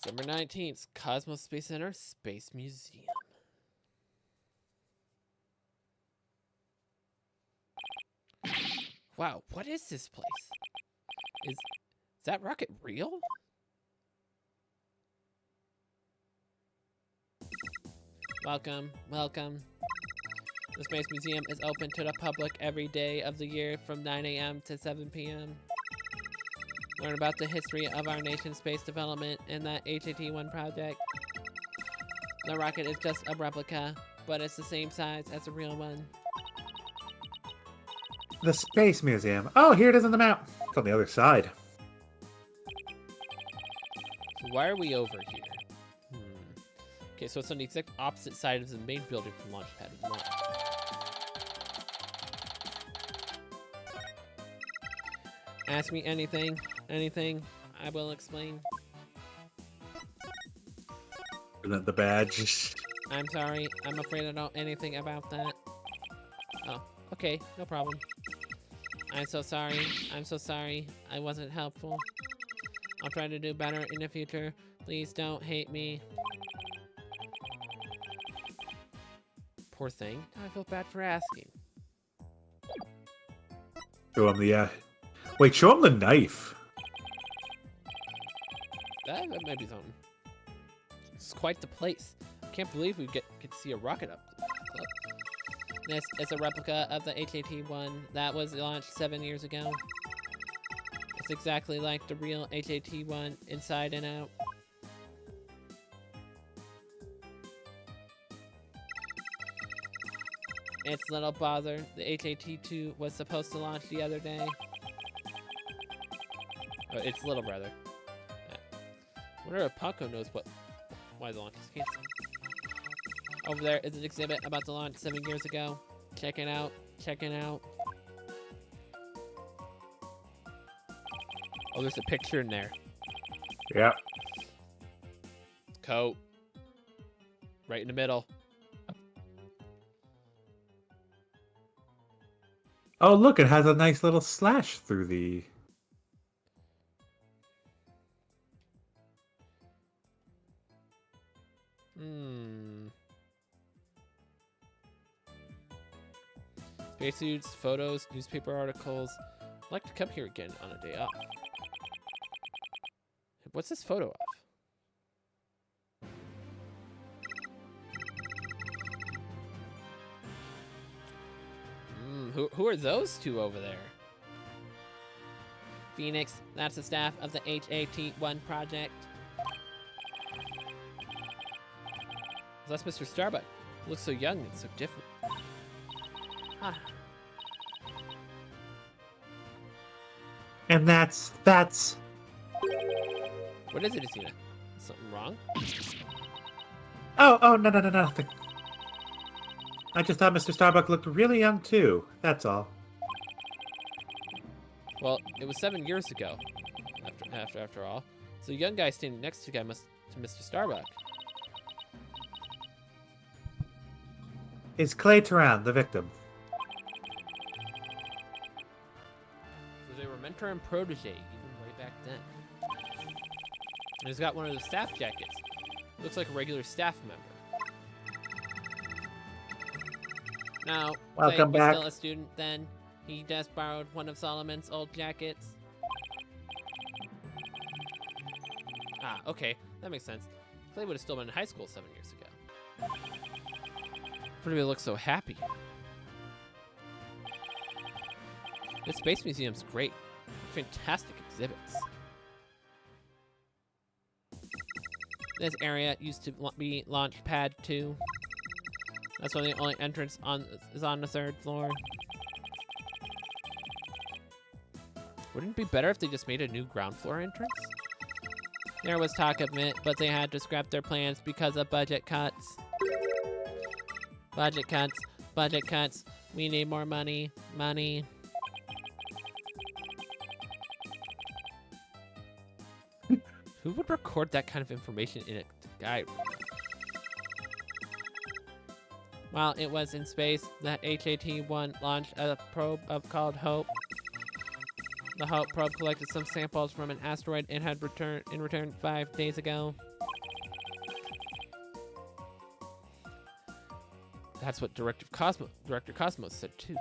December 19th, Cosmos Space Center, Space Museum. Wow, what is this place? Is that rocket real? Welcome, welcome. The Space Museum is open to the public every day of the year from 9 a.m. to 7 p.m. Learn about the history of our nation's space development and the HAT-1 project. The rocket is just a replica, but it's the same size as the real one. The Space Museum. Oh, here it is on the map. It's on the other side. So why are we over here? Okay, so it's on the exact opposite side of the main building from Launchpad 1. Ask me anything, I will explain. Isn't that the badge? I'm sorry, I'm afraid I don't know anything about that. Oh, okay, no problem. I'm so sorry, I wasn't helpful. I'll try to do better in the future. Please don't hate me. Poor thing, I feel bad for asking. Show him the, Wait, show him the knife. That might be something. It's quite the place. I can't believe we get to see a rocket up close. This is a replica of the HAT-1 that was launched 7 years ago. It's exactly like the real HAT-1 inside and out. It's little bother. The HAT-2 was supposed to launch the other day. Oh, it's little brother. I wonder if Paco knows why the launch is canceled. Over there is an exhibit about the launch 7 years ago. Check it out. Check it out. Oh, there's a picture in there. Yeah. Coat. Right in the middle. Oh, look, it has a nice little slash through the... Spacesuits, photos, newspaper articles. I'd like to come here again on a day off. What's this photo of? Who are those two over there? Phoenix, that's the staff of the HAT-1 project. That's Mr. Starbuck. Looks so young and so different. Ah. And that's... What is it, Isina? Something wrong? Oh, no, nothing. I just thought Mr. Starbuck looked really young, too. That's all. Well, it was 7 years ago, after all. So the young guy standing next to Mr. Starbuck. Is Clay Turan the victim? So they were mentor and protege, even way back then. And he's got one of the staff jackets. Looks like a regular staff member. Now, Clay Welcome was back. still a student then. He just borrowed one of Solomon's old jackets. Ah, okay. That makes sense. Clay would have still been in high school 7 years ago. Everybody looks so happy. This Space Museum's great. Fantastic exhibits. This area used to be Launch Pad 2. That's why the only entrance is on the 3rd floor. Wouldn't it be better if they just made a new ground floor entrance? There was talk of it, but they had to scrap their plans because of budget cuts. Budget cuts. Budget cuts. We need more money. Money. Who would record that kind of information in a guide? While it was in space, the HAT-1 launched a probe called Hope. The Hope probe collected some samples from an asteroid and had returned 5 days ago. That's what Director Cosmos said too.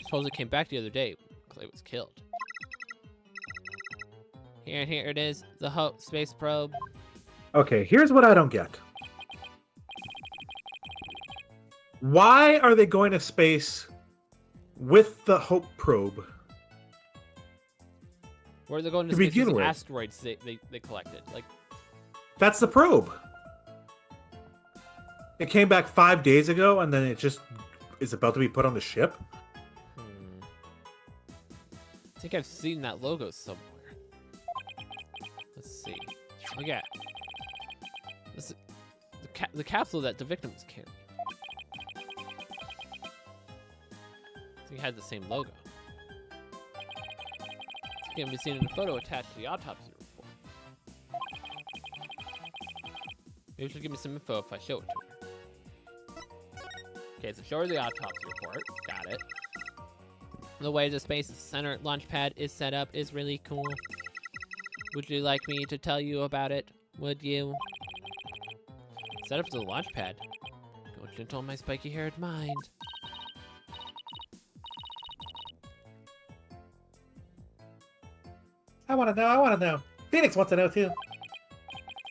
Supposedly came back the other day. Clay was killed. Here it is, the Hope space probe. Okay, here's what I don't get. Why are they going to space with the Hope probe? Where are they going to To space begin with the with. asteroids they collected? Like, That's the probe. It came back 5 days ago, and then it just is about to be put on the ship. I think I've seen that logo somewhere. Let's see. Oh yeah, this is the capsule that the victim was carrying. So he had the same logo. It can be seen in a photo attached to the autopsy report. Maybe she'll give me some info if I show it to her. Okay, so show her the autopsy report. Got it. The way the Space Center launch pad is set up is really cool. Would you like me to tell you about it? Would you? Set up the launch pad. Go gentle on my spiky-haired mind. I want to know. Phoenix wants to know, too.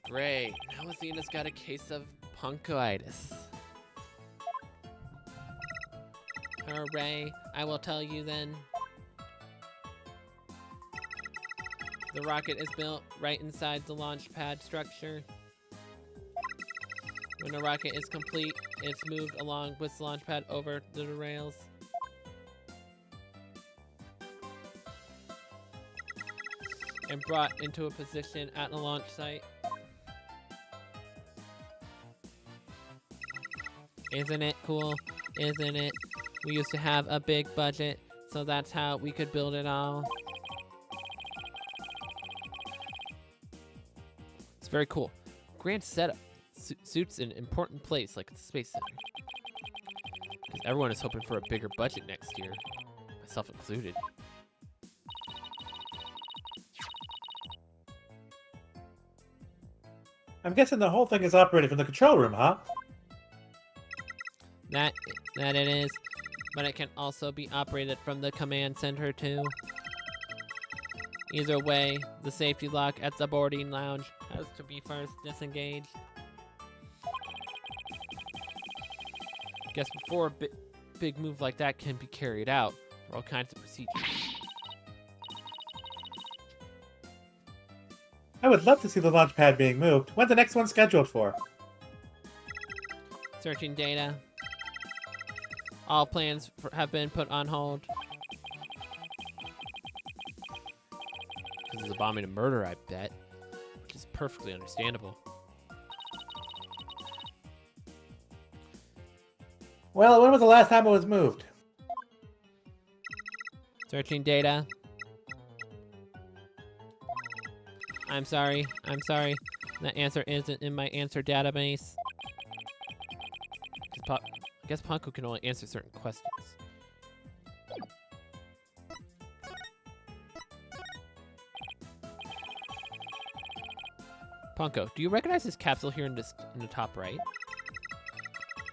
Great. Now Athena's got a case of punkoitis. Hooray. I will tell you then. The rocket is built right inside the launch pad structure. When the rocket is complete, it's moved along with the launch pad over the rails. And brought into a position at the launch site. Isn't it cool? Isn't it? We used to have a big budget, so that's how we could build it all. It's very cool. Grand setup. Suits an important place like the Space Center. Because everyone is hoping for a bigger budget next year, myself included. I'm guessing the whole thing is operated from the control room, huh? That it is, but it can also be operated from the command center too. Either way, the safety lock at the boarding lounge has to be first disengaged. Guess before a big move like that can be carried out, there are all kinds of procedures. I would love to see the launch pad being moved. When's the next one scheduled for? Searching data. All plans have been put on hold. This is a bombing and murder, I bet. Which is perfectly understandable. Well, when was the last time it was moved? Searching data. I'm sorry. That answer isn't in my answer database. I guess Ponko can only answer certain questions. Ponko, do you recognize this capsule here in the top right?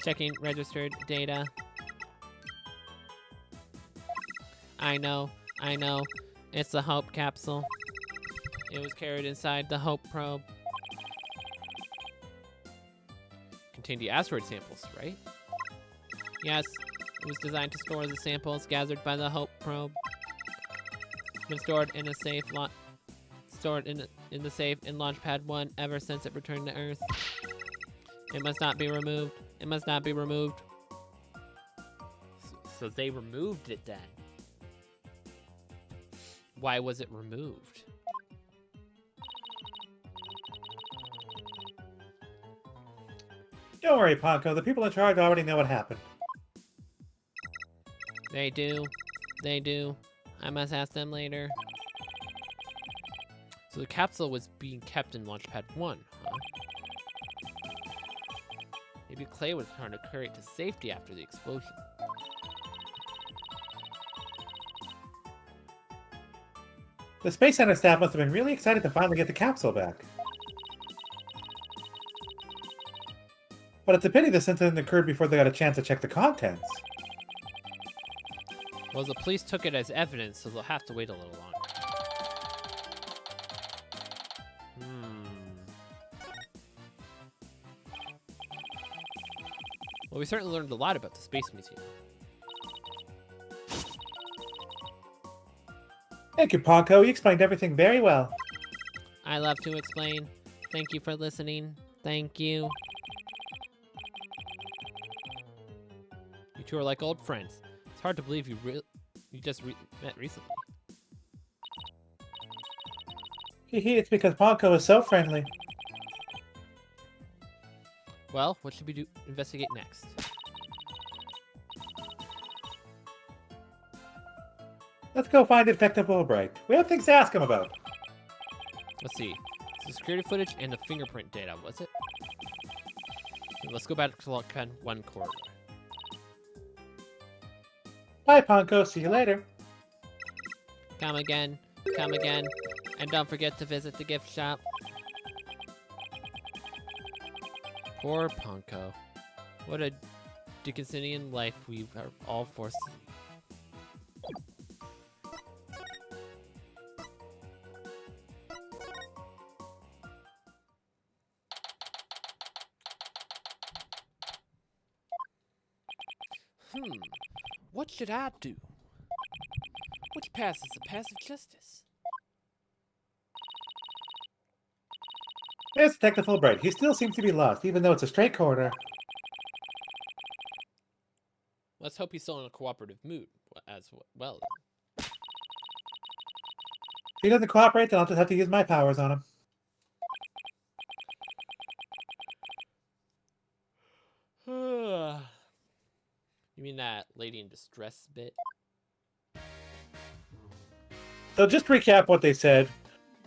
Checking registered data. I know. It's the Hope capsule. It was carried inside the Hope probe. Contained the asteroid samples, right? Yes, it was designed to store the samples gathered by the Hope probe. Been stored in a safe in the safe in Launchpad 1 ever since it returned to Earth. It must not be removed. It must not be removed. So they removed it then. Why was it removed? Don't worry, Ponko. The people in charge already know what happened. They do. They do. I must ask them later. So the capsule was being kept in Launchpad 1, huh? Maybe Clay was trying to carry it to safety after the explosion. The Space Center staff must have been really excited to finally get the capsule back. But it's a pity this incident occurred before they got a chance to check the contents. Well, the police took it as evidence, so they'll have to wait a little longer. Well, we certainly learned a lot about the Space Museum. Thank you, Ponko. You explained everything very well. I love to explain. Thank you for listening. Thank you. You two are like old friends. It's hard to believe you just met recently. Hee, it's because Ponko is so friendly. Well, what should we investigate next? Let's go find Detective Albright. We have things to ask him about. Let's see. The security footage and the fingerprint data, was it? Okay, let's go back to Log 1 corridor. Bye, Ponko. See you later. Come again. Come again. And don't forget to visit the gift shop. Poor Ponko. What a Dickinsonian life we are all forced to lead. What should I do? Which path is the path of justice? There's Detective Albright. He still seems to be lost, even though it's a straight corridor. Let's hope he's still in a cooperative mood as well. If he doesn't cooperate, then I'll just have to use my powers on him. You mean that lady in distress bit? So just to recap what they said,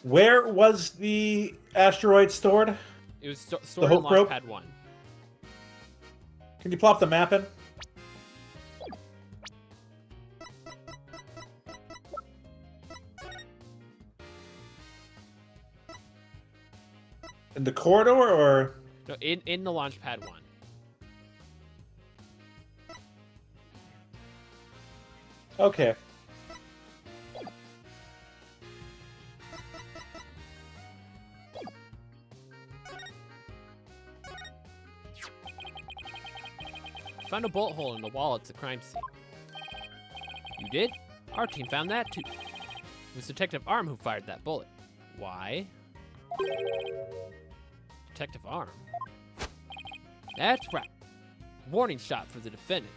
where was the asteroid stored? It was stored in Launchpad 1. Can you plop the map in? In the corridor, or? No, in the Launchpad 1. Okay. Found a bullet hole in the wall at the crime scene. You did? Our team found that too. It was Detective Arm who fired that bullet. Why? Detective Arm? That's right. Warning shot for the defendant.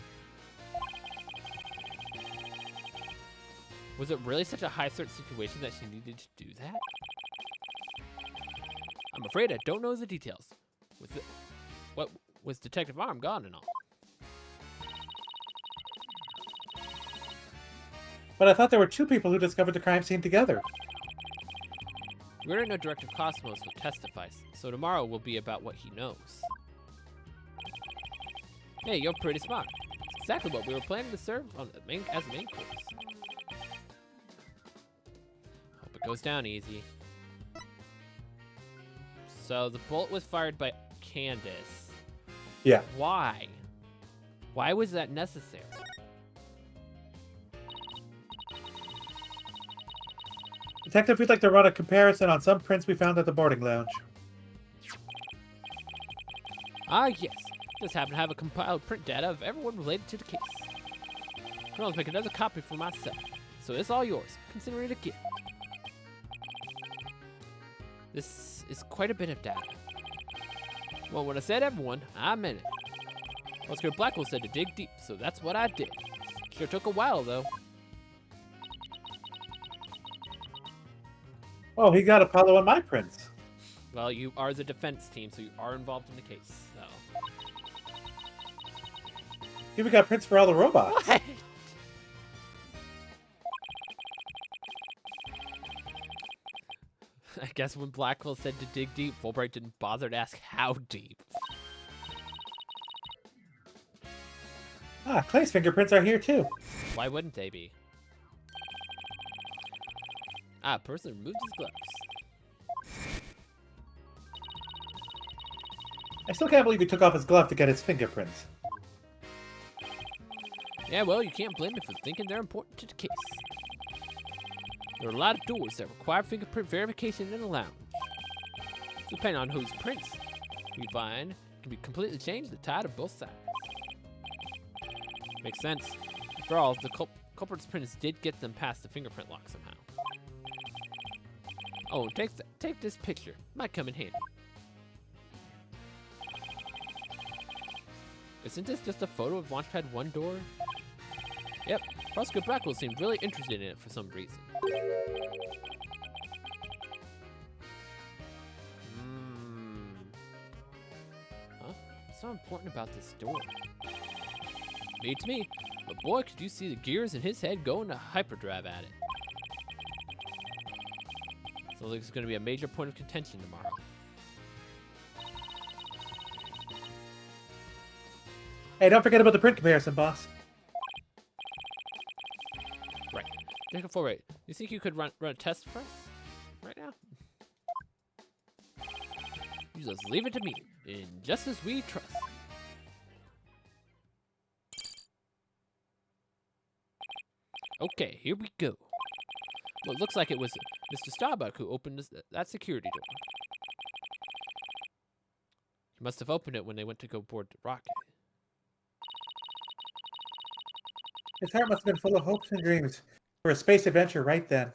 Was it really such a high-threat situation that she needed to do that? I'm afraid I don't know the details. What was Detective Arm gone and all? But I thought there were two people who discovered the crime scene together. We already know Director Cosmos will testify, so tomorrow will be about what he knows. Hey, you're pretty smart. It's exactly what we were planning to serve as the main course. Hope it goes down easy. So the bullet was fired by Candace. Yeah. Why? Why was that necessary? Detective, we'd like to run a comparison on some prints we found at the boarding lounge. Ah, yes. Just happen to have a compiled print data of everyone related to the case. I'll make another copy for myself. So it's all yours. Consider it a gift. This is quite a bit of data. Well, when I said everyone, I meant it. Oscar Blackwell said to dig deep, so that's what I did. Sure took a while, though. Oh, he got Apollo on my prints. Well, you are the defense team, so you are involved in the case, so. He even got prints for all the robots. What? I guess when Blackwell said to dig deep, Fulbright didn't bother to ask how deep. Ah, Clay's fingerprints are here too. Why wouldn't they be? Ah, a person removed his gloves. I still can't believe he took off his glove to get his fingerprints. Yeah, well, you can't blame me for thinking they're important to the case. There are a lot of doors that require fingerprint verification in a lounge. Depending on whose prints we find, can be completely changed the tide of both sides. Makes sense. After all, the culprit's prints did get them past the fingerprint lock somehow. Oh, take this picture. Might come in handy. Isn't this just a photo of Launchpad 1 door? Yep, Prosecutor Blackwell seemed really interested in it for some reason. Huh? What's so important about this door? Beats me, but boy, could you see the gears in his head going to hyperdrive at it. So it looks like it's going to be a major point of contention tomorrow. Hey, don't forget about the print comparison, boss. Right. Jacob Forward, you think you could run a test for us right now? You just leave it to me, in just as we trust. Okay, here we go. Well, it looks like it was Mr. Starbuck who opened that security door. He must have opened it when they went to go board the rocket. His heart must have been full of hopes and dreams for a space adventure right then.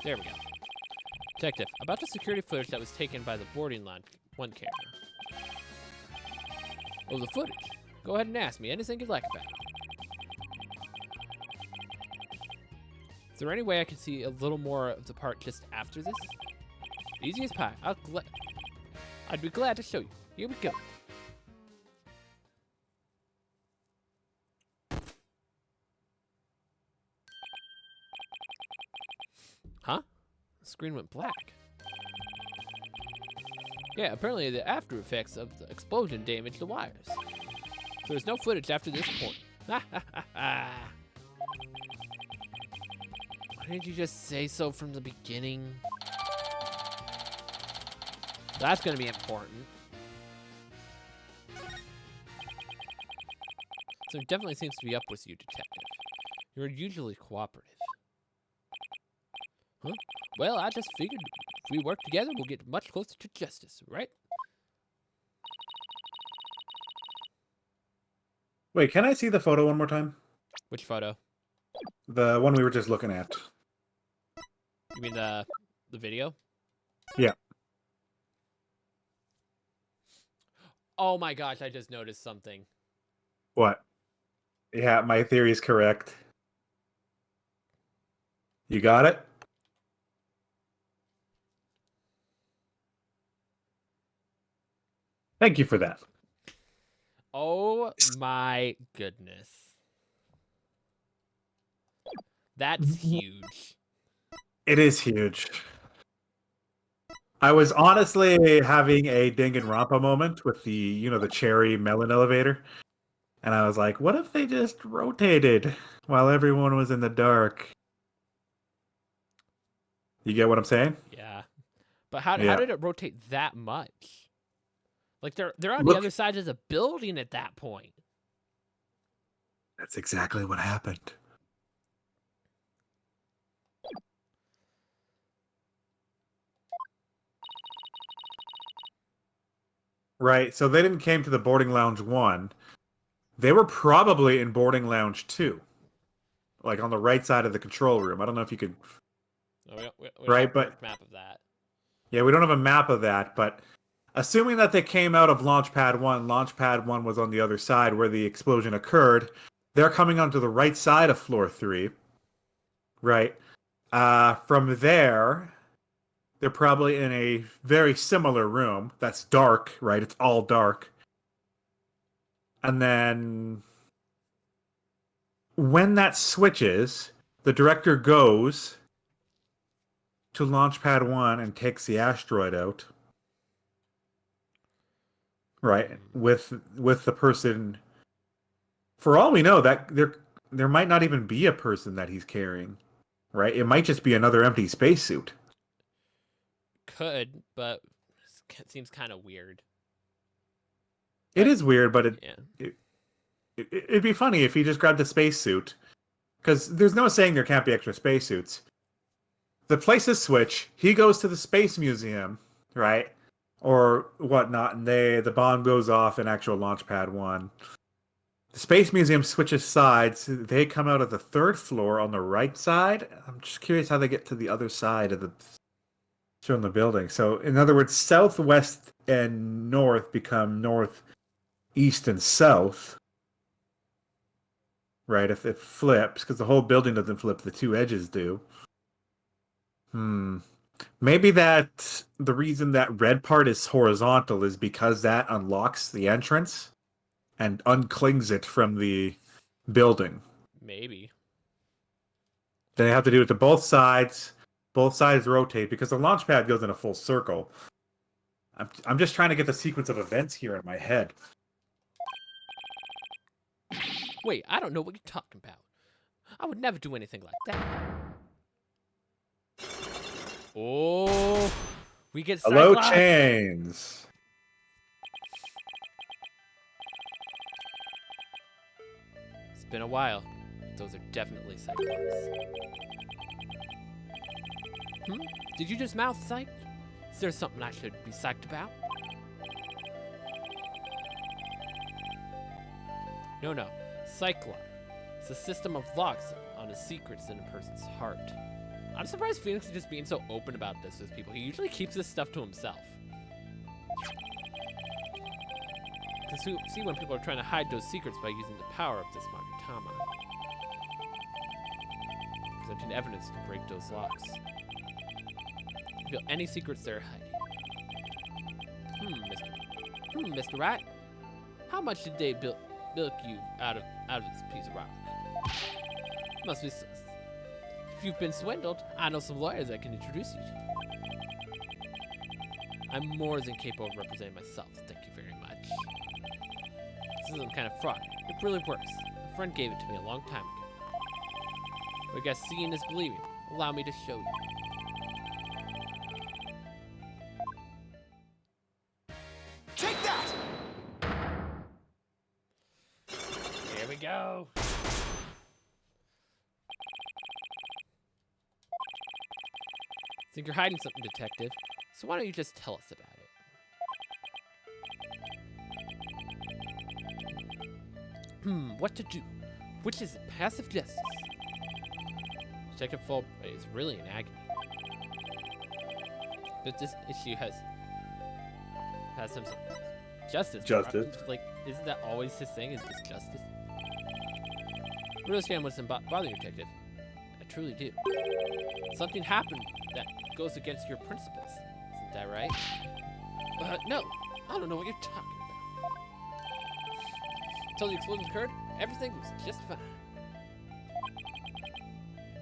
There we go. Detective, about the security footage that was taken by the boarding line 1 camera. Oh, the footage. Go ahead and ask me anything you'd like about it. Is there any way I can see a little more of the part just after this? Easy as pie. I'd be glad to show you. Here we go. Huh? The screen went black. Yeah, apparently the after effects of the explosion damaged the wires. So there's no footage after this point. Why didn't you just say so from the beginning? That's gonna be important. So it definitely seems to be up with you, detective. You're usually cooperative. Huh? Well, I just figured if we work together, we'll get much closer to justice, right? Wait, can I see the photo one more time? Which photo? The one we were just looking at. You mean the video? Yeah. Oh my gosh, I just noticed something. What? Yeah, my theory is correct. You got it? Thank you for that. Oh my goodness. That's huge. It is huge. I was honestly having a Danganronpa moment with the, the cherry melon elevator. And I was like, what if they just rotated while everyone was in the dark? You get what I'm saying? Yeah. But how did it rotate that much? Like they're on the other side of the building at that point. That's exactly what happened. Right, so they didn't came to the boarding lounge 1. They were probably in boarding lounge 2. Like on the right side of the control room. I don't know if you could... We don't right, have but a map of that. Yeah, we don't have a map of that, but assuming that they came out of Launchpad 1, Launchpad 1 was on the other side where the explosion occurred. They're coming onto the right side of floor 3. Right. From there, they're probably in a very similar room that's dark, right? It's all dark. And then when that switches, the director goes to Launchpad 1 and takes the asteroid out. Right. With the person, for all we know, that there might not even be a person that he's carrying. Right? It might just be another empty spacesuit. could, but it seems kind of weird. It is weird, but Yeah. it'd be funny if he just grabbed a spacesuit. Because there's no saying there can't be extra spacesuits. The place is Switch. He goes to the Space Museum, right? Or whatnot, and the bomb goes off in actual Launchpad 1. The Space Museum switches sides. They come out of the 3rd floor on the right side. I'm just curious how they get to the other side of the showing the building. So, in other words, south, west, and north become north, east, and south. Right? If it flips, because the whole building doesn't flip, the 2 edges do. Maybe that the reason that red part is horizontal is because that unlocks the entrance and unclings it from the building. Maybe. They have to do it to both sides. Both sides rotate because the launch pad goes in a full circle. I'm just trying to get the sequence of events here in my head. Wait, I don't know what you're talking about. I would never do anything like that. Oh, we get Hello, Cyclops. Chains. It's been a while. Those are definitely Cyclops. Did you just mouth psych? Is there something I should be psyched about? No. Cyclops. It's a system of locks on the secrets in a person's heart. I'm surprised Phoenix is just being so open about this with people. He usually keeps this stuff to himself. Because see when people are trying to hide those secrets by using the power of this Magatama. Presenting evidence to break those locks. Reveal any secrets they're hiding. Mr. Rat? How much did they bilk you out of this piece of rock? Must be. If you've been swindled, I know some lawyers I can introduce you to. I'm more than capable of representing myself. Thank you very much. This is some kind of fraud. It really works. A friend gave it to me a long time ago. But I guess seeing is believing. Allow me to show you. Take that! Here we go. Think you're hiding something, detective. So why don't you just tell us about it? What to do? Which is it? Passive justice. Detective Fulbright is really in agony. But this issue has some justice. Justice. Like, isn't that always his thing? Is this justice? I really understand what's bothering you, detective. I truly do. Something happened that goes against your principles. Isn't that right? No. I don't know what you're talking about. Until the explosion occurred, everything was just fine.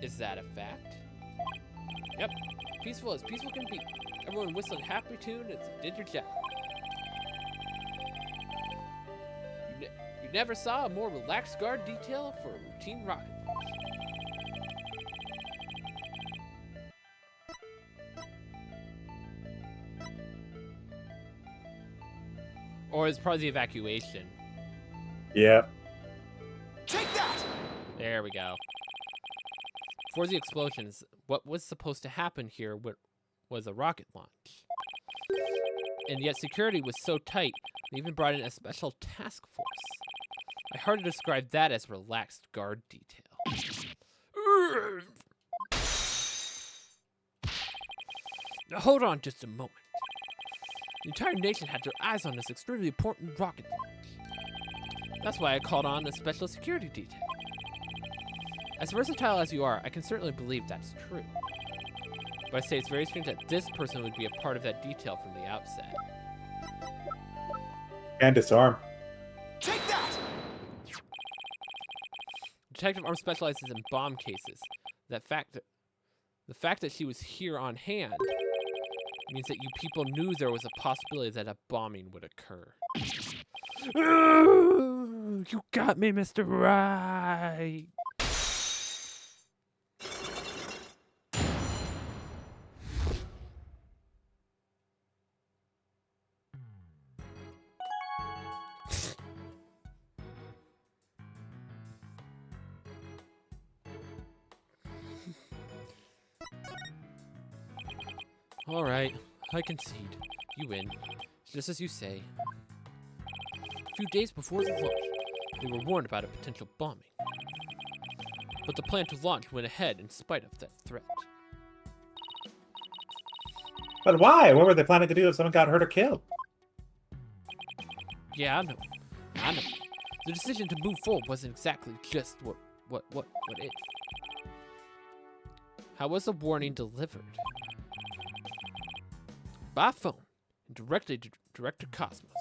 Is that a fact? Yep. Peaceful as peaceful can be. Everyone whistled a happy tune and did your job. You never saw a more relaxed guard detail for a routine rocket launch. Or it's part of the evacuation. Yeah. Take that! There we go. Before the explosions, what was supposed to happen here was a rocket launch. And yet security was so tight, they even brought in a special task force. I hardly describe that as relaxed guard detail. Now hold on just a moment. The entire nation had their eyes on this extremely important rocket launch. That's why I called on a special security detail. As versatile as you are, I can certainly believe that's true. But I say it's very strange that this person would be a part of that detail from the outset. And disarm. Take that! Detective Arm specializes in bomb cases. The fact that she was here on hand means that you people knew there was a possibility that a bombing would occur. You got me, Mr. Right. All right, I concede. You win. Just as you say. A few days before the launch, they were warned about a potential bombing. But the plan to launch went ahead in spite of that threat. But why? What were they planning to do if someone got hurt or killed? Yeah, I know. The decision to move forward wasn't exactly just what if. How was the warning delivered? By phone, and directly to Director Cosmos.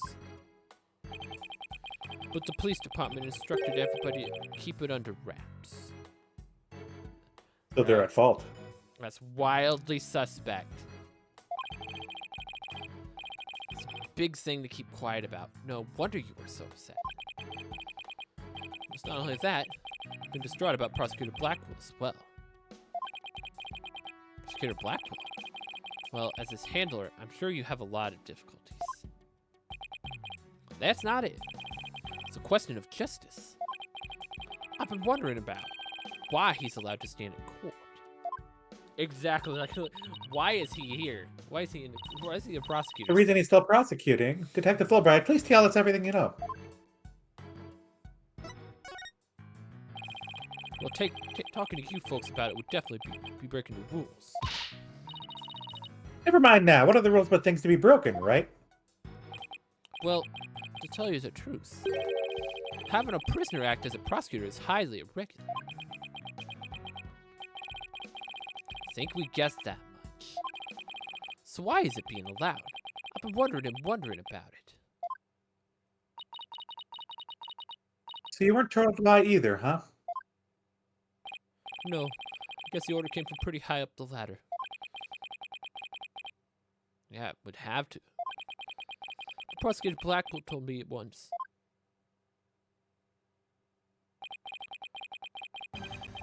But the police department instructed everybody to keep it under wraps. So they're at fault. That's wildly suspect. It's a big thing to keep quiet about. No wonder you were so upset. It's not only that, I've been distraught about Prosecutor Blackwell as well. Prosecutor Blackwell? Well, as his handler, I'm sure you have a lot of difficulties. That's not it. It's a question of justice. I've been wondering about why he's allowed to stand in court. Exactly. Like, why is he here? Why is he a prosecutor? The reason he's still prosecuting. Detective Fulbright, please tell us everything you know. Well, talking to you folks about it would definitely be breaking the rules. Never mind now. What are the rules but things to be broken, right? Well, to tell you the truth, having a prisoner act as a prosecutor is highly irregular. I think we guessed that much. So why is it being allowed? I've been wondering about it. So you weren't told why either, huh? No, I guess the order came from pretty high up the ladder. Yeah, it would have to. Prosecutor Blackwell told me it once.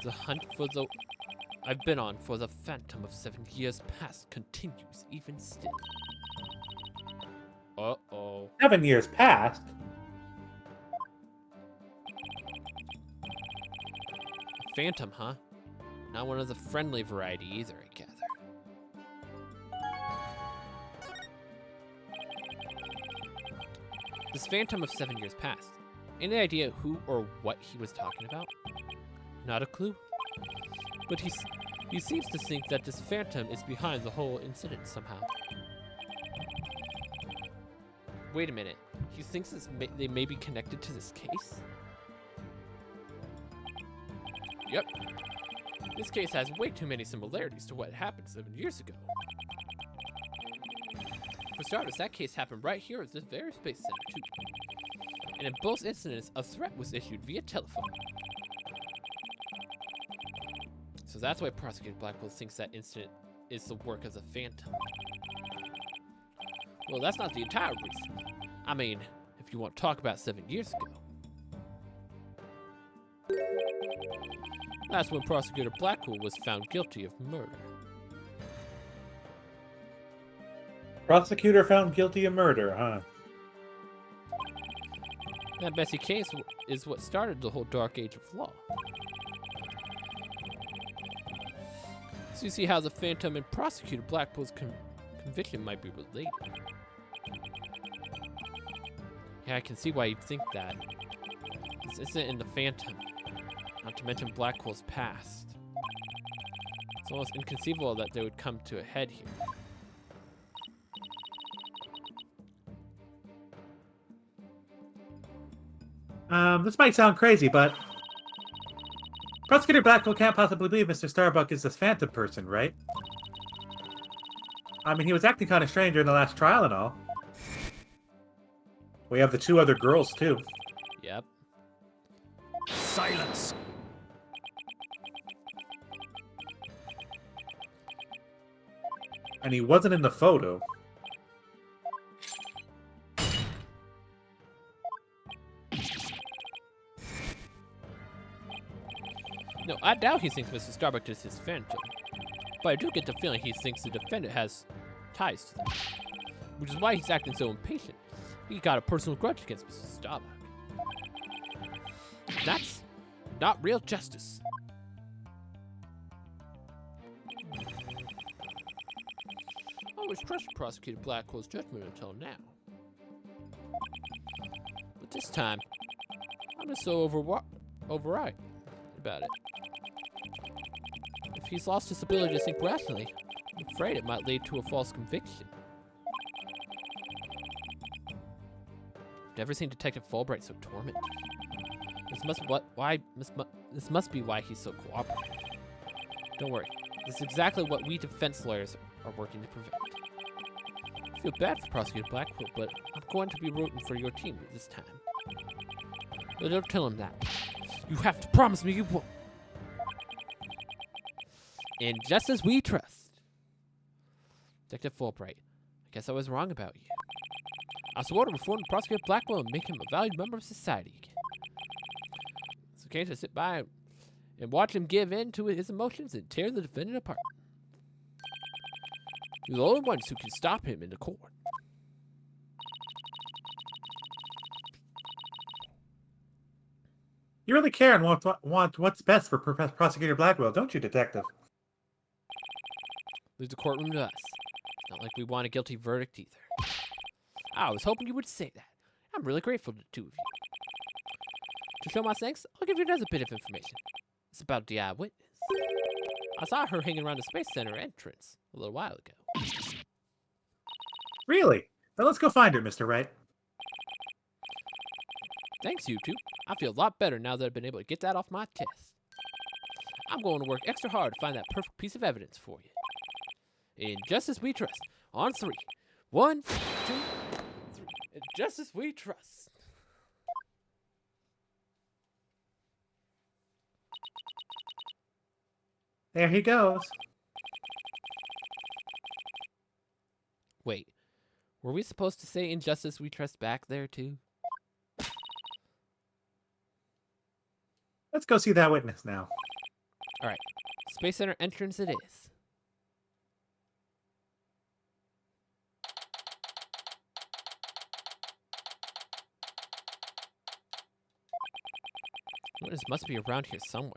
The hunt for the I've been on for the phantom of 7 years past continues even still. Uh-oh. 7 years past? A phantom, huh? Not one of the friendly variety either, I gather. This phantom of 7 years past. Any idea who or what he was talking about? Not a clue. But he seems to think that this phantom is behind the whole incident somehow. Wait a minute. He thinks they may be connected to this case? Yep. This case has way too many similarities to what happened 7 years ago. For starters, that case happened right here at this very Space Center, too. And in both incidents, a threat was issued via telephone. So that's why Prosecutor Blackwell thinks that incident is the work of the Phantom. Well, that's not the entire reason. I mean, if you want to talk about 7 years ago. That's when Prosecutor Blackwell was found guilty of murder. Prosecutor found guilty of murder, huh? That messy case is what started the whole dark age of law. So you see how the Phantom and Prosecutor Blackwell's conviction might be related. Yeah, I can see why you'd think that. This isn't in the Phantom, not to mention Blackwell's past. It's almost inconceivable that they would come to a head here. This might sound crazy, but Prosecutor Blackwell can't possibly believe Mr. Starbuck is this phantom person, right? I mean, he was acting kind of strange during the last trial and all. We have the two other girls, too. Yep. Silence! And he wasn't in the photo. No, I doubt he thinks Mr. Starbuck is his Phantom. But I do get the feeling he thinks the defendant has ties to them. Which is why he's acting so impatient. He got a personal grudge against Mr. Starbuck. That's not real justice. always trusted Prosecutor Blackwell's judgment until now. But this time, I'm just so overwrought about it. If he's lost his ability to think rationally, I'm afraid it might lead to a false conviction. I've never seen Detective Fulbright so tormented. This must be why he's so cooperative. Don't worry, this is exactly what we defense lawyers are working to prevent. I feel bad for Prosecutor Blackwell, but I'm going to be rooting for your team this time. But don't tell him that. You have to promise me you won't. And just as we trust. Detective Fulbright, I guess I was wrong about you. I swore to reform Prosecutor Blackwell and make him a valued member of society again. It's okay to sit by and watch him give in to his emotions and tear the defendant apart. You're the only ones who can stop him in the court. You really care and want what's best for Prosecutor Blackwell, don't you, Detective? Leave the courtroom to us. It's not like we want a guilty verdict either. I was hoping you would say that. I'm really grateful to the two of you. To show my thanks, I'll give you another bit of information. It's about the eyewitness. I saw her hanging around the Space Center entrance a little while ago. Really? Then let's go find her, Mr. Wright. Thanks, you two. I feel a lot better now that I've been able to get that off my chest. I'm going to work extra hard to find that perfect piece of evidence for you. In Justice We Trust. On 3. 1, 2, 3. In Justice We Trust. There he goes. Wait, were we supposed to say In Justice We Trust back there too? Let's go see that witness now. Alright, Space Center entrance it is. Witness must be around here somewhere.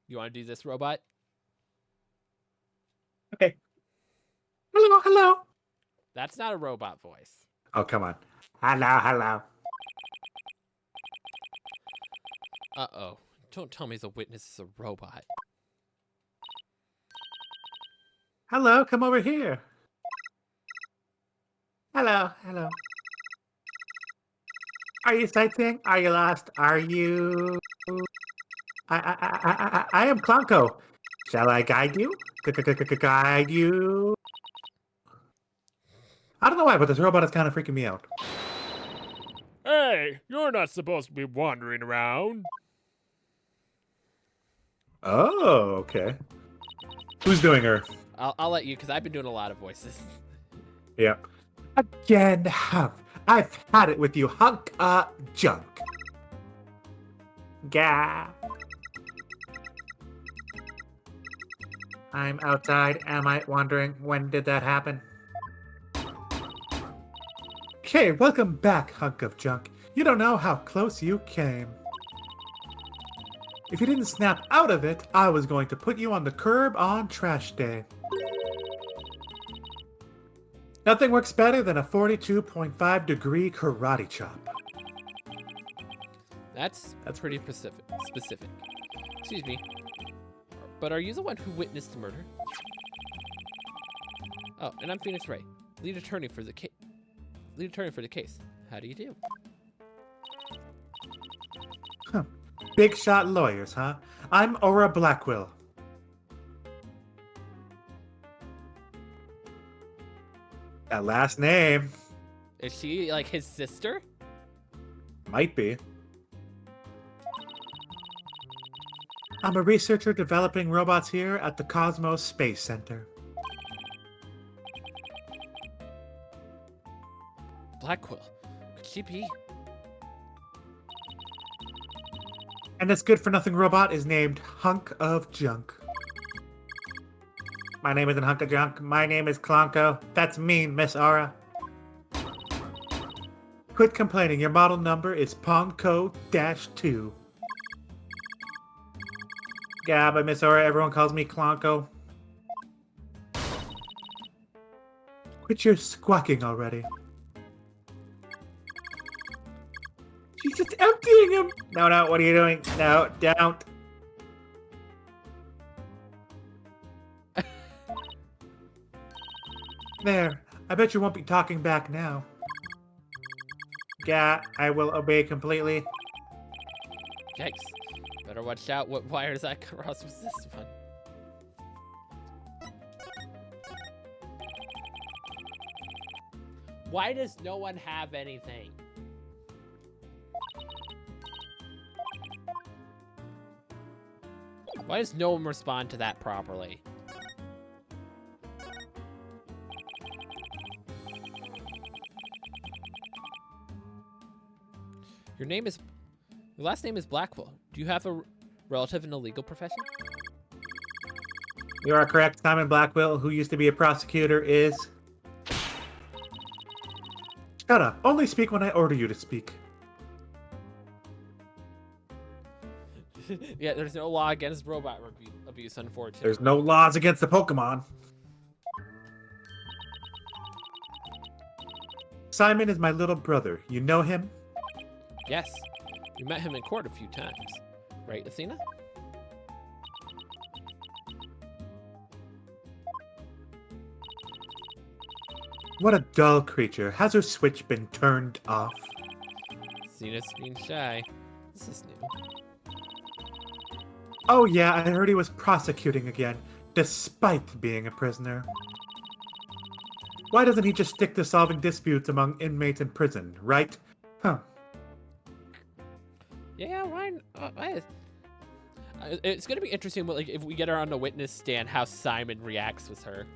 You want to do this, robot? Okay. Hello, hello. That's not a robot voice. Oh, come on. Hello, hello. Uh-oh. Don't tell me the witness is a robot. Hello, come over here. Hello, hello. Are you sightseeing? Are you lost? Are you... I am Clonko. Shall I guide you? Guide you? I don't know why, but this robot is kind of freaking me out. Hey, you're not supposed to be wandering around. Oh, okay. Who's doing her? I'll let you, because I've been doing a lot of voices. Yep. Again, I've had it with you, hunk of junk. Gah. I'm outside. Am I wondering when did that happen? Okay, welcome back, hunk of junk. You don't know how close you came. If you didn't snap out of it, I was going to put you on the curb on trash day. Nothing works better than a 42.5 degree karate chop. That's pretty specific. Excuse me. But are you the one who witnessed the murder? Oh, and I'm Phoenix Wright, lead attorney for the case. How do you do? Huh. Big shot lawyers, huh? I'm Aura Blackwell. That last name. Is she like his sister? Might be. I'm a researcher developing robots here at the Cosmos Space Center. Blackwell. Could she be? And this good-for-nothing robot is named Hunk of Junk. My name isn't Hunk of Junk. My name is Clonko. That's mean, Miss Aura. Quit complaining. Your model number is Ponco-2. Yeah, but Miss Aura, everyone calls me Clonko. Quit your squawking already. She's just emptying him! No, what are you doing? No, don't. There, I bet you won't be talking back now. Yeah, I will obey completely. Yikes. Better watch out what wires I cross with this one. Why does no one have anything? Why does no one respond to that properly? Your last name is Blackwell. Do you have a relative in a legal profession? You are correct. Simon Blackwell, who used to be a prosecutor, is... Shut up. Only speak when I order you to speak. Yeah, there's no law against robot abuse, unfortunately. There's no laws against the Pokemon. Simon is my little brother. You know him? Yes. We met him in court a few times. Right, Athena? What a dull creature. Has her switch been turned off? Athena's being shy. This is new. Oh yeah, I heard he was prosecuting again, despite being a prisoner. Why doesn't he just stick to solving disputes among inmates in prison, right? Huh. Yeah, Ryan. It's gonna be interesting, like if we get her on the witness stand, how Simon reacts with her.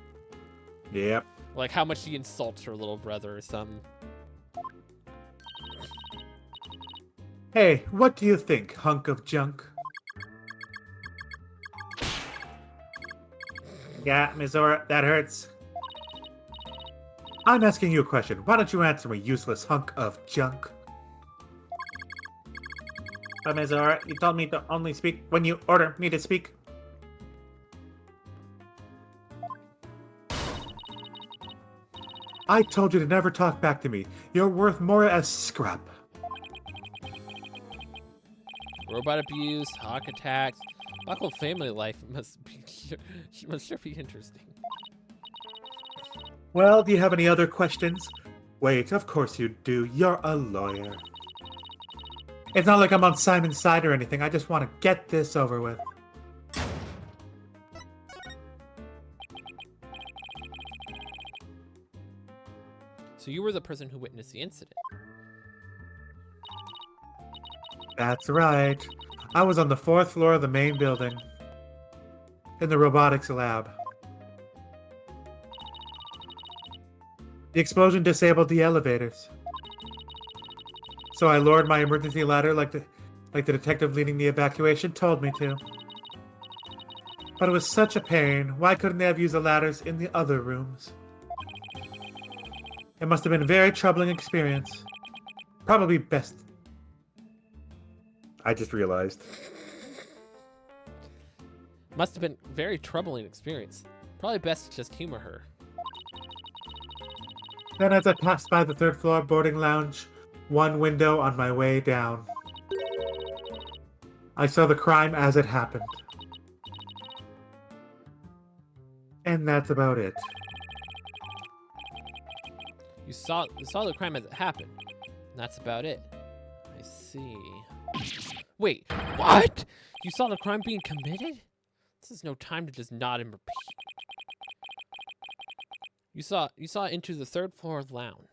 Yep. Like how much he insults her little brother or something. Hey, what do you think, hunk of junk? Yeah, Miss Aura, that hurts. I'm asking you a question. Why don't you answer me, useless hunk of junk? But Miss Aura, you told me to only speak when you order me to speak. I told you to never talk back to me. You're worth more as scrap. Robot abuse, hawk attacks, Buckle family life must sure be interesting. Well, do you have any other questions? Wait, of course you do. You're a lawyer. It's not like I'm on Simon's side or anything. I just want to get this over with. So you were the person who witnessed the incident. That's right. I was on the 4th floor of the main building. In the robotics lab. The explosion disabled the elevators. So I lowered my emergency ladder like the detective leading the evacuation told me to. But it was such a pain. Why couldn't they have used the ladders in the other rooms? It must have been a very troubling experience. Probably best... I just realized. Must have been a very troubling experience. Probably best to just humor her. Then as I passed by the 3rd floor boarding lounge, one window on my way down, I saw the crime as it happened. And that's about it. You saw the crime as it happened. And that's about it. I see. Wait, what? You saw the crime being committed? This is no time to just nod and repeat. You saw into the 3rd floor lounge.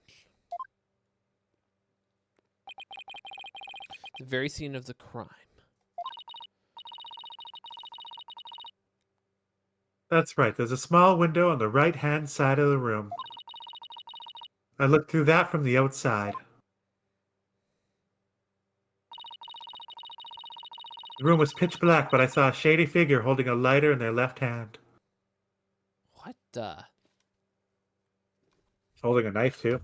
The very scene of the crime. That's right, there's a small window on the right-hand side of the room. I looked through that from the outside. The room was pitch black, but I saw a shady figure holding a lighter in their left hand. What the? Holding a knife, too.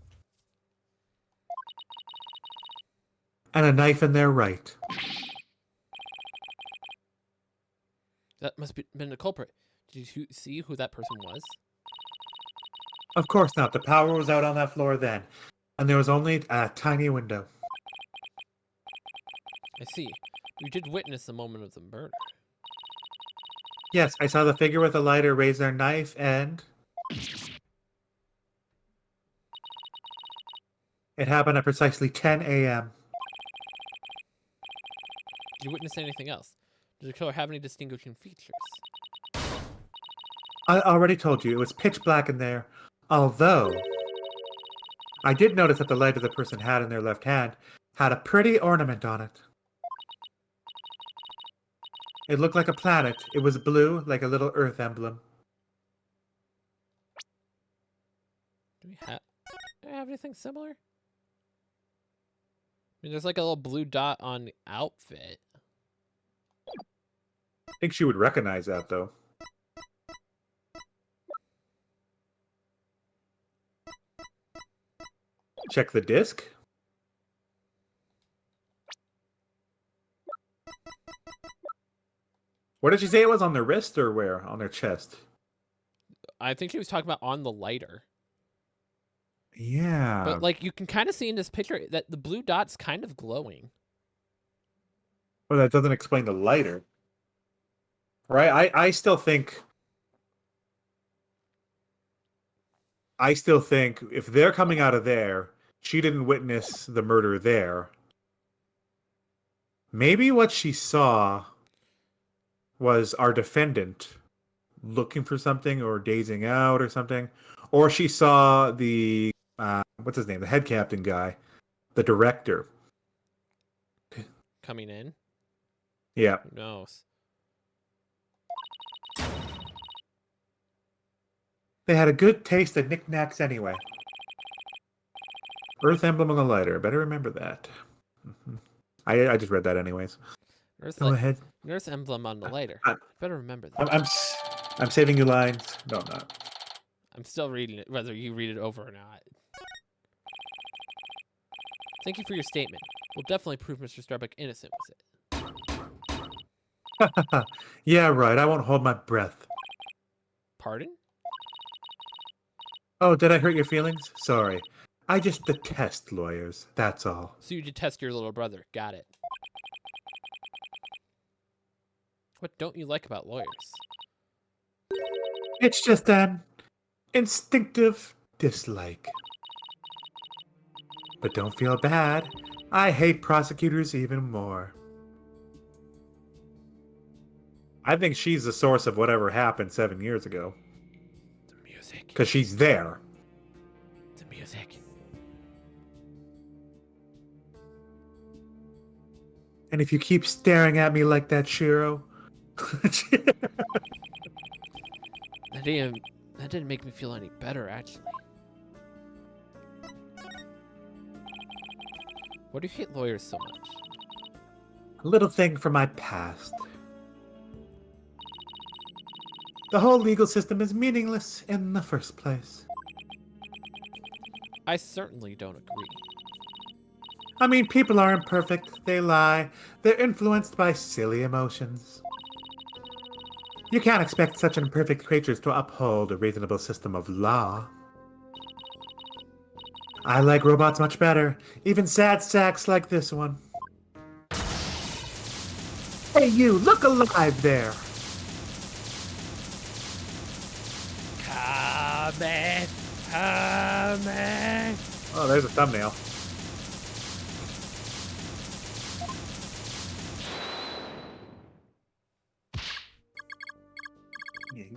And a knife in their right. That must have been the culprit. Did you see who that person was? Of course not. The power was out on that floor then, and there was only a tiny window. I see. You did witness the moment of the murder. Yes, I saw the figure with a lighter raise their knife, and it happened at precisely 10 a.m. Did you witness anything else? Did the killer have any distinguishing features? I already told you, it was pitch black in there. Although, I did notice that the lighter the person had in their left hand had a pretty ornament on it. It looked like a planet. It was blue, like a little Earth emblem. Do we have anything similar? I mean, there's like a little blue dot on the outfit. I think she would recognize that, though. Check the disc. Where did she say it was? On their wrist or where? On their chest? I think she was talking about on the lighter. Yeah. But like you can kind of see in this picture that the blue dot's kind of glowing. Well, that doesn't explain the lighter. Right? I still think if they're coming out of there, she didn't witness the murder there. Maybe what she saw was our defendant looking for something or dazing out or something. Or she saw the, what's his name? The head captain guy, the director. Coming in. Yeah. Who knows? They had a good taste of knickknacks anyway. Earth emblem on the lighter. Better remember that. Mm-hmm. I just read that anyways. Go ahead. Nurse emblem on the lighter. Better remember that. I'm saving you lines. No, I'm not. I'm still reading it, whether you read it over or not. Thank you for your statement. We'll definitely prove Mr. Starbuck innocent with it. Yeah, right. I won't hold my breath. Pardon? Oh, did I hurt your feelings? Sorry. I just detest lawyers. That's all. So you detest your little brother. Got it. What don't you like about lawyers? It's just an instinctive dislike. But don't feel bad. I hate prosecutors even more. I think she's the source of whatever happened 7 years ago. The music. Because she's there. The music. And if you keep staring at me like that, Shiro... That didn't make me feel any better, actually. Why do you hate lawyers so much? A little thing from my past. The whole legal system is meaningless in the first place. I certainly don't agree. I mean, people are imperfect, they lie, they're influenced by silly emotions. You can't expect such imperfect creatures to uphold a reasonable system of law. I like robots much better, even sad sacks like this one. Hey you, look alive there! Come in. Oh, there's a thumbnail.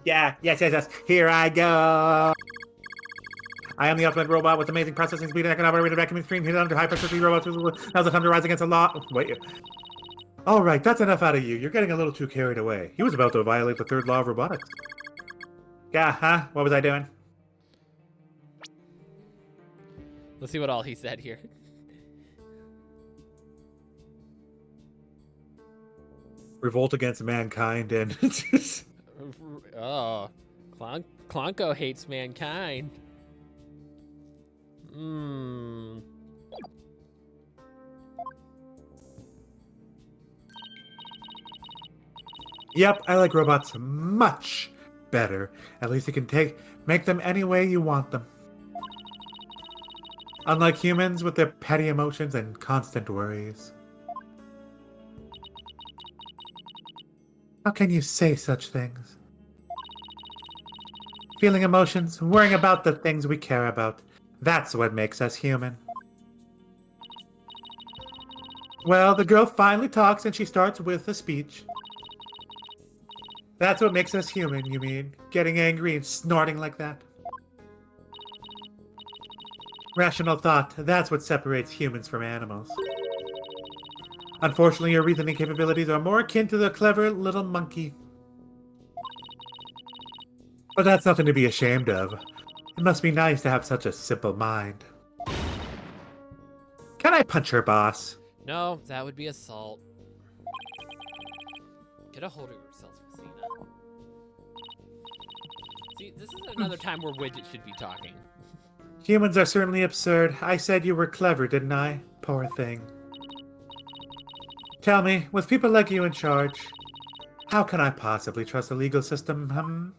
Yeah, yes. Here I go. I am the ultimate robot with amazing processing speed and I can operate a vacuum stream. Hit under high pressure 3 robots. Now's the time to rise against the law. Wait. All right, that's enough out of you. You're getting a little too carried away. He was about to violate the third law of robotics. Yeah, huh? What was I doing? Let's see what all he said here. Revolt against mankind and... Oh, Clonko hates mankind. Yep, I like robots much better. At least you can make them any way you want them. Unlike humans with their petty emotions and constant worries. How can you say such things? Feeling emotions, worrying about the things we care about. That's what makes us human. Well, the girl finally talks and she starts with a speech. That's what makes us human, you mean? Getting angry and snorting like that? Rational thought, that's what separates humans from animals. Unfortunately, your reasoning capabilities are more akin to the clever little monkey. But that's nothing to be ashamed of. It must be nice to have such a simple mind. Can I punch her, boss? No, that would be assault. Get a hold of yourself, Christina. See, this is another time where Widget should be talking. Humans are certainly absurd. I said you were clever, didn't I? Poor thing. Tell me, with people like you in charge, how can I possibly trust the legal system,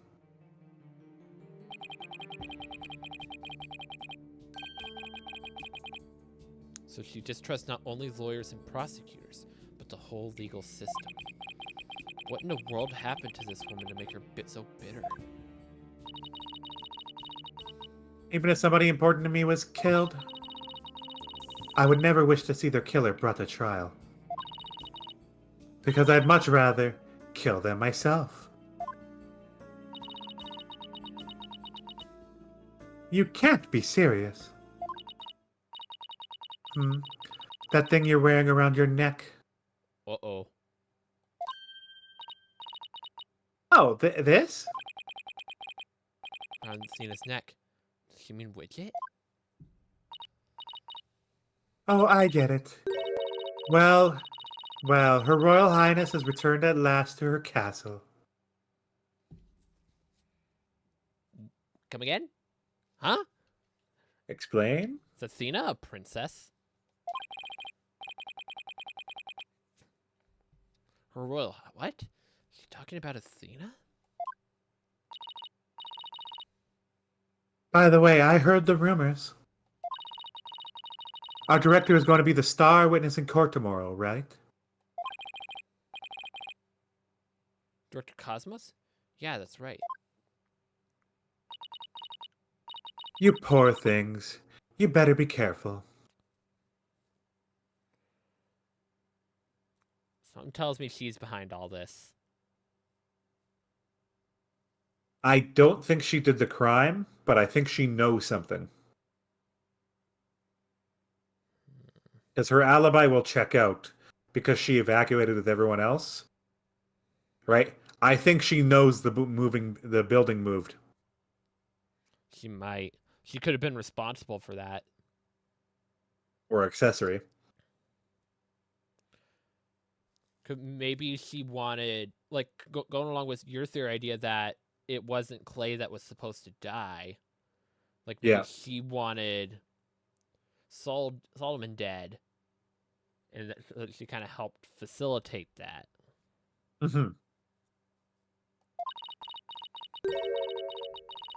So she distrusts not only lawyers and prosecutors, but the whole legal system. What in the world happened to this woman to make her so bitter? Even if somebody important to me was killed, I would never wish to see their killer brought to trial. Because I'd much rather kill them myself. You can't be serious. That thing you're wearing around your neck. Uh-oh. Oh, this? I haven't seen his neck. Does she mean Widget? Oh, I get it. Well, Her Royal Highness has returned at last to her castle. Come again? Huh? Explain? Is Athena a princess? Her royal... What? Is she talking about Athena? By the way, I heard the rumors. Our director is going to be the star witness in court tomorrow, right? Director Cosmos? Yeah, that's right. You poor things. You better be careful. Something tells me she's behind all this. I don't think she did the crime, but I think she knows something. Because her alibi will check out because she evacuated with everyone else. Right? I think she knows the building moved. She might. She could have been responsible for that. Or accessory. Maybe she wanted, like, going along with your theory idea that it wasn't Clay that was supposed to die. Like, maybe she wanted Solomon dead. And she kind of helped facilitate that. Mm-hmm.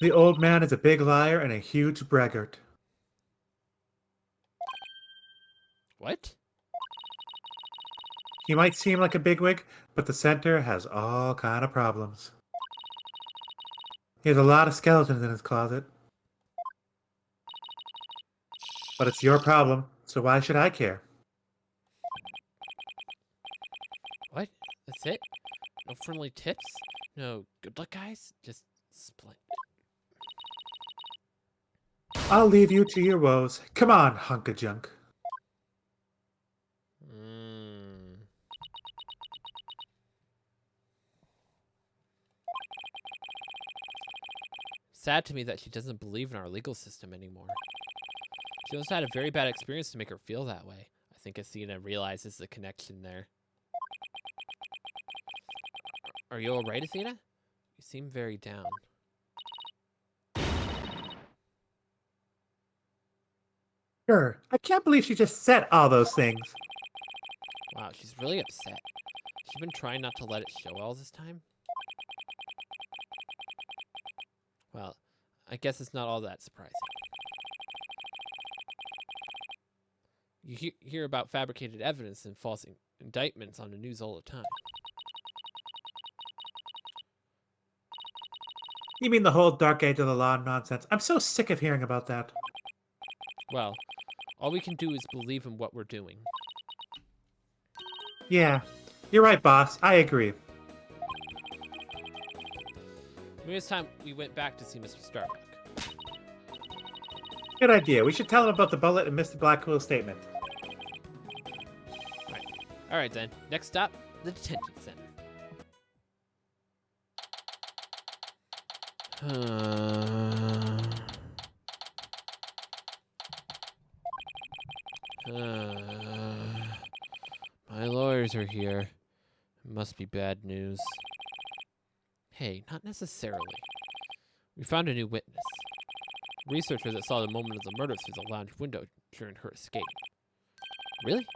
The old man is a big liar and a huge braggart. What? He might seem like a bigwig, but the center has all kind of problems. He has a lot of skeletons in his closet. But it's your problem, so why should I care? What? That's it? No friendly tips? No good luck, guys? Just split. I'll leave you to your woes. Come on, hunk of junk. Sad to me that she doesn't believe in our legal system anymore. She must have had a very bad experience to make her feel that way. I think Athena realizes the connection there. Are you alright, Athena? You seem very down. Sure, I can't believe she just said all those things. Wow, she's really upset. She's been trying not to let it show all this time? Well, I guess it's not all that surprising. You hear about fabricated evidence and false indictments on the news all the time. You mean the whole dark age of the law nonsense? I'm so sick of hearing about that. Well, all we can do is believe in what we're doing. Yeah, you're right, boss. I agree. Maybe it's time we went back to see Mr. Starbuck. Good idea. We should tell him about the bullet and Mr. Blackpool's statement. All right, then. Next stop, the detention center. My lawyers are here. It must be bad news. Hey, not necessarily. We found a new witness. A researcher that saw the moment of the murder through the lounge window during her escape. Really?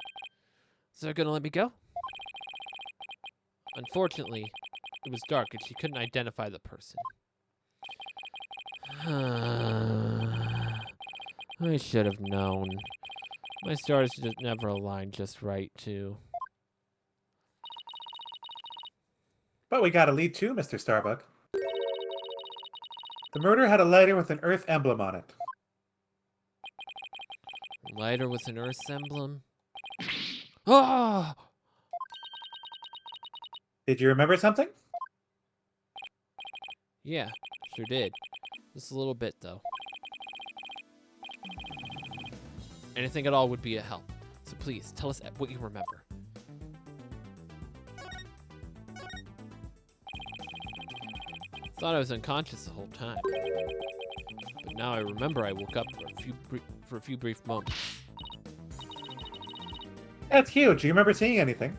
So they're gonna let me go? Unfortunately, it was dark and she couldn't identify the person. I should have known. My stars just never aligned just right, too. But we got a lead too, Mr. Starbuck. The murder had a lighter with an Earth emblem on it. Lighter with an Earth emblem? Oh! Did you remember something? Yeah, sure did. Just a little bit, though. Anything at all would be a help. So please, tell us what you remember. Thought I was unconscious the whole time. But now I remember I woke up for a few brief moments. That's huge. Do you remember seeing anything?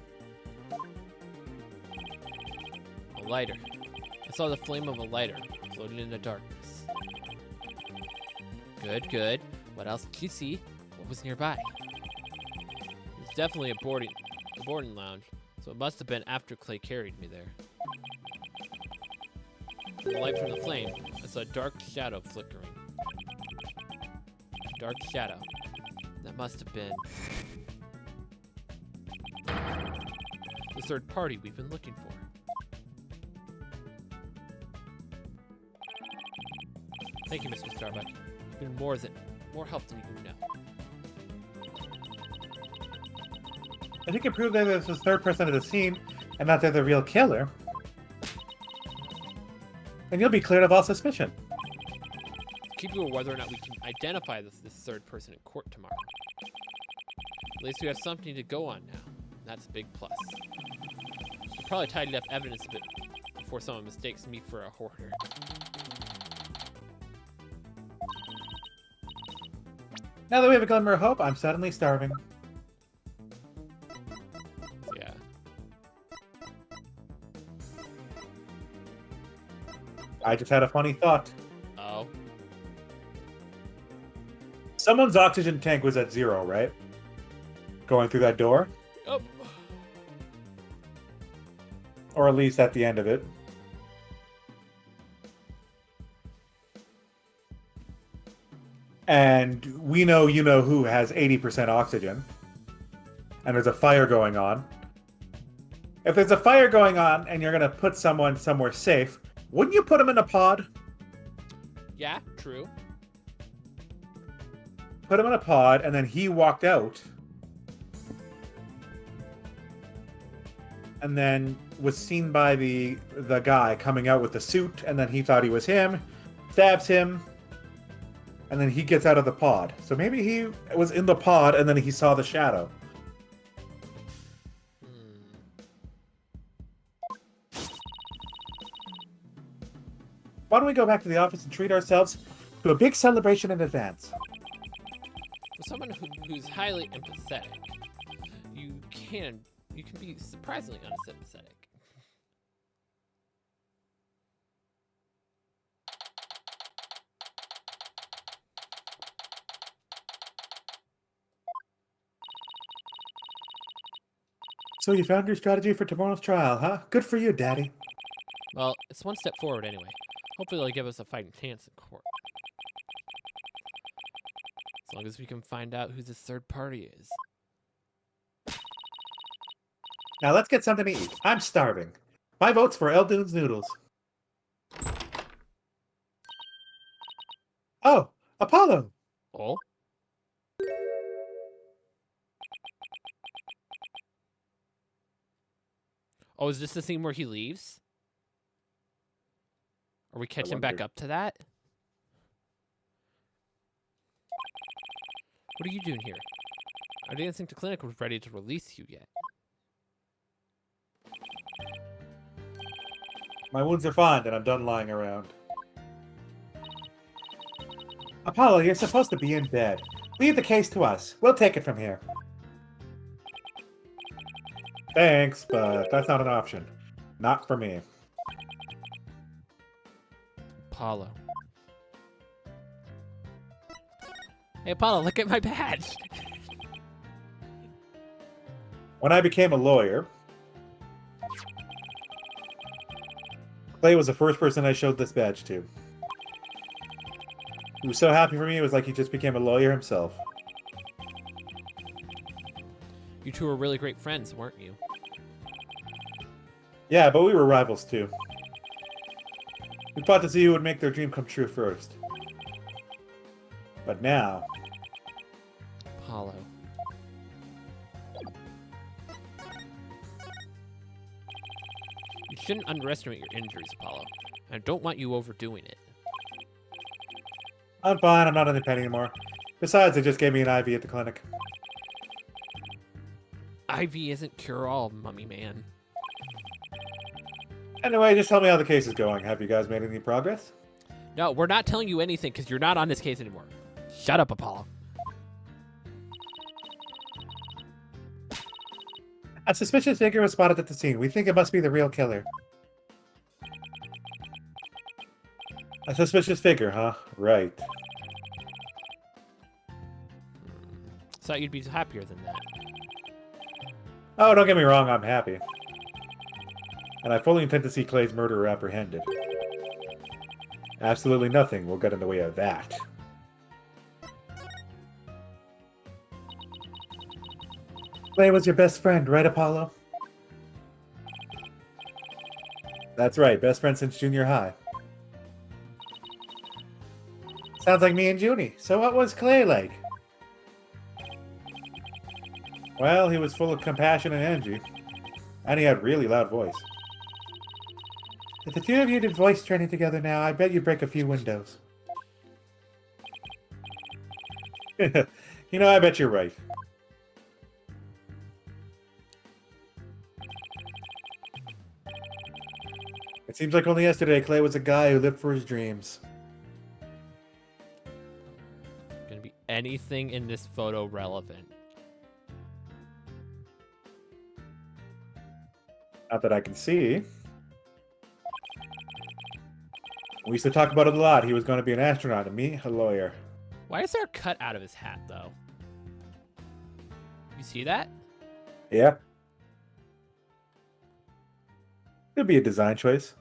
A lighter. I saw the flame of a lighter floating in the darkness. Good, good. What else did you see? What was nearby? It was definitely a boarding lounge, so it must have been after Clay carried me there. In the light from the flame, I saw a dark shadow flickering. Dark shadow. That must have been the third party we've been looking for. Thank you, Mr. Starbuck. You've been more help than you know. If you can prove that there's a third person at the scene and that they're the real killer, then you'll be cleared of all suspicion. Keep you whether or not we can identify this third person in court tomorrow. At least we have something to go on now. That's a big plus. We'll probably tidy up evidence a bit before someone mistakes me for a hoarder. Now that we have a glimmer of hope, I'm suddenly starving. Yeah. I just had a funny thought. Oh. Someone's oxygen tank was at 0, right? Going through that door? Oh. Or at least at the end of it. And we know you know who has 80% oxygen. And there's a fire going on. If there's a fire going on and you're going to put someone somewhere safe, wouldn't you put them in a pod? Yeah, true. Put him in a pod, and then he walked out. And then was seen by the guy coming out with the suit, and then he thought he was him, stabs him, and then he gets out of the pod. So maybe he was in the pod, and then he saw the shadow. Why don't we go back to the office and treat ourselves to a big celebration in advance? For someone who's highly empathetic, you can be surprisingly unsympathetic. So you found your strategy for tomorrow's trial, huh? Good for you, Daddy. Well, it's one step forward anyway. Hopefully they'll give us a fighting chance in court. As long as we can find out who this third party is. Now let's get something to eat. I'm starving. My vote's for Eldoon's noodles. Oh, Apollo! Oh? Oh, is this the scene where he leaves? Are we catching back up to that? What are you doing here? I didn't think the clinic was ready to release you yet. My wounds are fine, and I'm done lying around. Apollo, you're supposed to be in bed. Leave the case to us. We'll take it from here. Thanks, but that's not an option. Not for me. Apollo. Hey, Apollo, look at my badge. When I became a lawyer, Clay was the first person I showed this badge to. He was so happy for me, it was like he just became a lawyer himself. You two were really great friends, weren't you? Yeah, but we were rivals too. We fought to see who would make their dream come true first. But now... Apollo. You shouldn't underestimate your injuries, Apollo. I don't want you overdoing it. I'm fine, I'm not in the pen anymore. Besides, they just gave me an IV at the clinic. IV isn't cure-all, mummy man. Anyway, just tell me how the case is going. Have you guys made any progress? No, we're not telling you anything because you're not on this case anymore. Shut up, Apollo. A suspicious figure was spotted at the scene. We think it must be the real killer. A suspicious figure, huh? Right. Thought you'd be happier than that. Oh, don't get me wrong, I'm happy. And I fully intend to see Clay's murderer apprehended. Absolutely nothing will get in the way of that. Clay was your best friend, right, Apollo? That's right, best friend since junior high. Sounds like me and Junie. So what was Clay like? Well, he was full of compassion and energy. And he had a really loud voice. If the two of you did voice training together now, I bet you'd break a few windows. You know, I bet you're right. It seems like only yesterday Clay was a guy who lived for his dreams. Gonna be anything in this photo relevant? Not that I can see. We used to talk about it a lot. He was going to be an astronaut and me, a lawyer. Why is there a cut out of his hat, though? You see that? Yeah. Could be a design choice.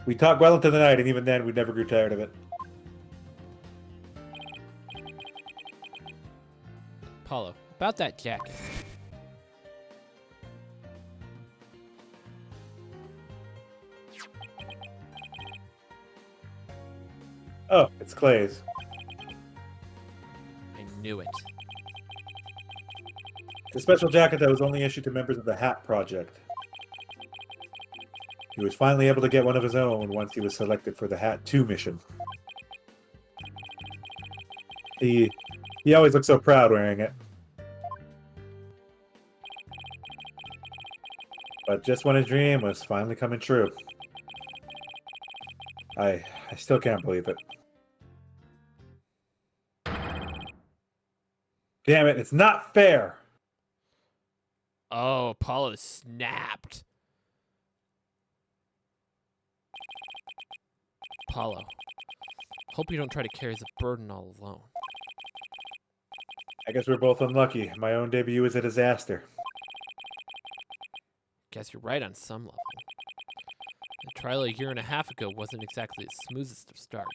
We talked well into the night, and even then, we never grew tired of it. Apollo, about that jacket. Oh, it's Clay's. I knew it. It's a special jacket that was only issued to members of the Hat Project. He was finally able to get one of his own once he was selected for the Hat 2 mission. He always looks so proud wearing it. But just when his dream was finally coming true. I still can't believe it. Damn it, it's not fair! Oh, Apollo snapped. Apollo, hope you don't try to carry the burden all alone. I guess we're both unlucky. My own debut is a disaster. Guess you're right on some level. The trial a year and a half ago wasn't exactly the smoothest of starts.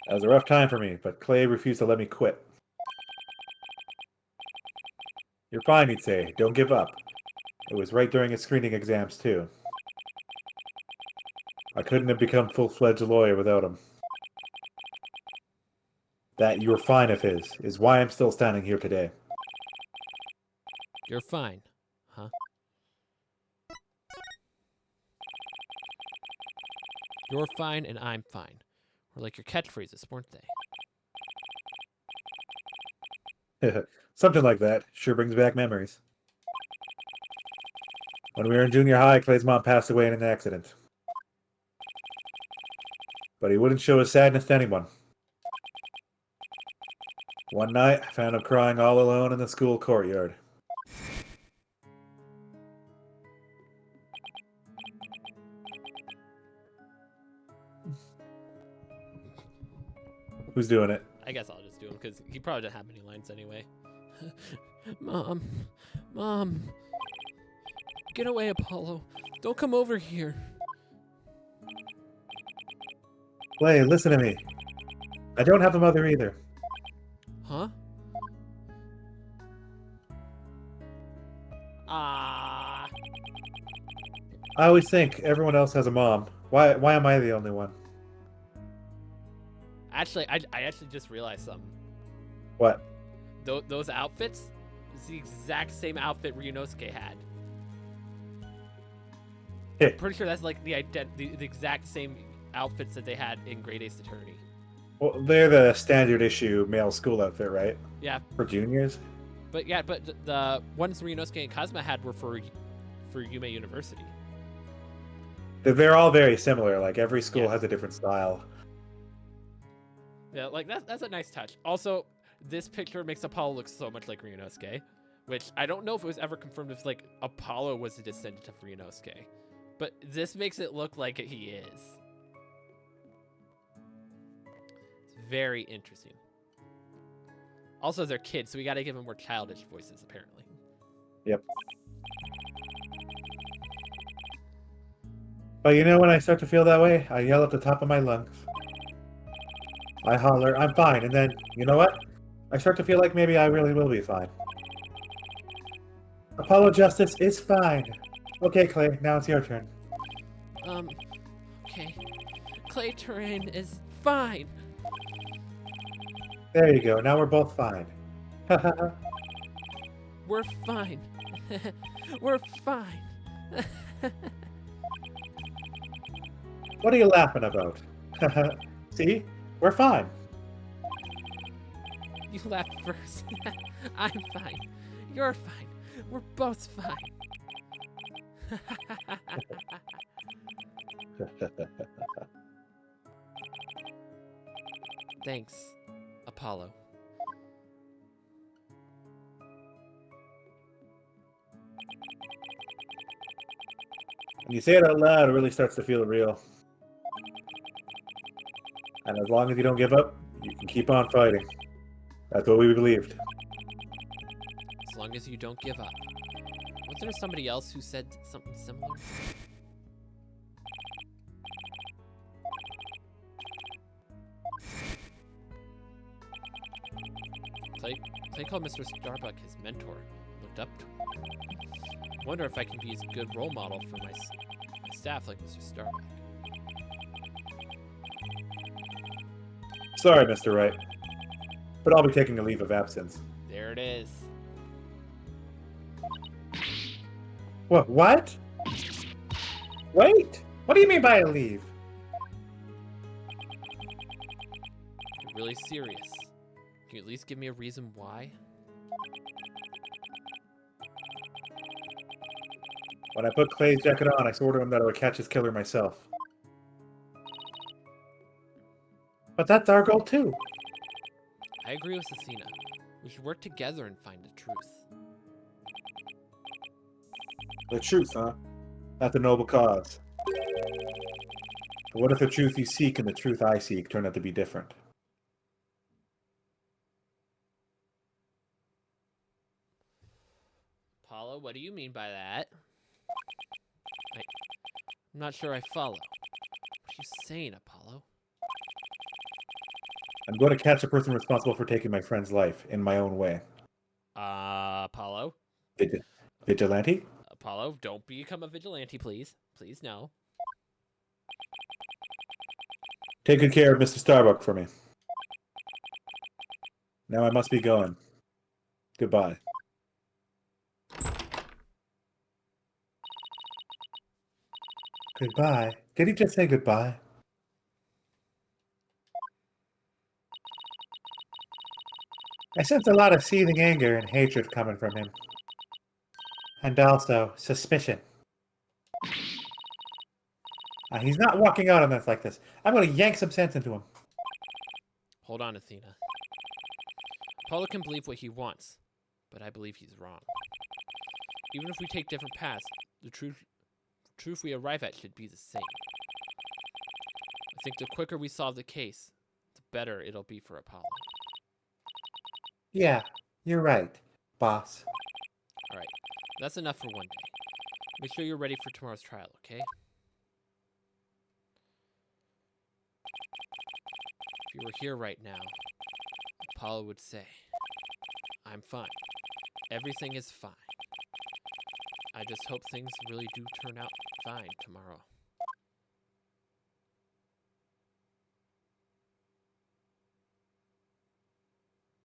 That was a rough time for me, but Clay refused to let me quit. You're fine, he'd say. Don't give up. It was right during his screening exams, too. I couldn't have become full-fledged lawyer without him. That "you're fine" of his is why I'm still standing here today. You're fine, huh? You're fine and I'm fine. Were like your catchphrases, weren't they? Something like that. Sure brings back memories. When we were in junior high, Clay's mom passed away in an accident. But he wouldn't show his sadness to anyone. One night, I found him crying all alone in the school courtyard. Who's doing it? I guess I'll just do him because he probably didn't have many lines anyway. Mom, get away, Apollo. Don't come over here. Clay, listen to me. I don't have a mother either. Huh? Ah. I always think everyone else has a mom. Why am I the only one? Actually, I actually just realized something. What? Those outfits is the exact same outfit Ryunosuke had. Hey. Pretty sure that's like the exact same outfits that they had in Great Ace Attorney. Well, they're the standard issue male school outfit, right? Yeah. For juniors? But yeah, but the ones Ryunosuke and Kazuma had were for Yume University. They're all very similar. Like, every school Yeah. has a different style. Yeah, like that's a nice touch. Also, this picture makes Apollo look so much like Ryunosuke, which I don't know if it was ever confirmed if like Apollo was a descendant of Ryunosuke, but this makes it look like he is. It's very interesting. Also, they're kids, so we got to give them more childish voices, apparently. Yep. But you know when I start to feel that way? I yell at the top of my lungs. I holler, I'm fine, and then, you know what? I start to feel like maybe I really will be fine. Apollo Justice is fine. Okay, Clay, now it's your turn. Okay. Clay Terrain is fine. There you go, now we're both fine. We're fine. We're fine. What are you laughing about? See? We're fine. You laughed first. I'm fine. You're fine. We're both fine. Thanks, Apollo. When you say it out loud, it really starts to feel real. And as long as you don't give up, you can keep on fighting. That's what we believed. As long as you don't give up. Was there somebody else who said something similar? Clay called Mr. Starbuck his mentor. Looked up to him. Wonder if I can be a good role model for my staff like Mr. Starbuck. Sorry, Mr. Wright. But I'll be taking a leave of absence. There it is. What? Wait! What do you mean by a leave? You're really serious. Can you at least give me a reason why? When I put Clay's jacket on, I swore to him that I would catch his killer myself. But that's our goal too. I agree with Cecina. We should work together and find the truth. The truth, huh? Not the noble cause. But what if the truth you seek and the truth I seek turn out to be different? Apollo, what do you mean by that? I'm not sure I follow. What are you saying, Apollo? I'm going to catch the person responsible for taking my friend's life in my own way. Apollo? Vigilante? Apollo, don't become a vigilante, please. Please, no. Take good care of Mr. Starbuck for me. Now I must be going. Goodbye. Goodbye? Did he just say goodbye? I sense a lot of seething anger and hatred coming from him. And also, suspicion. He's not walking out on us like this. I'm going to yank some sense into him. Hold on, Athena. Apollo can believe what he wants, but I believe he's wrong. Even if we take different paths, the truth we arrive at should be the same. I think the quicker we solve the case, the better it'll be for Apollo. Yeah, you're right, boss. All right, that's enough for one day. Make sure you're ready for tomorrow's trial, okay? If you were here right now, Apollo would say, I'm fine. Everything is fine. I just hope things really do turn out fine tomorrow.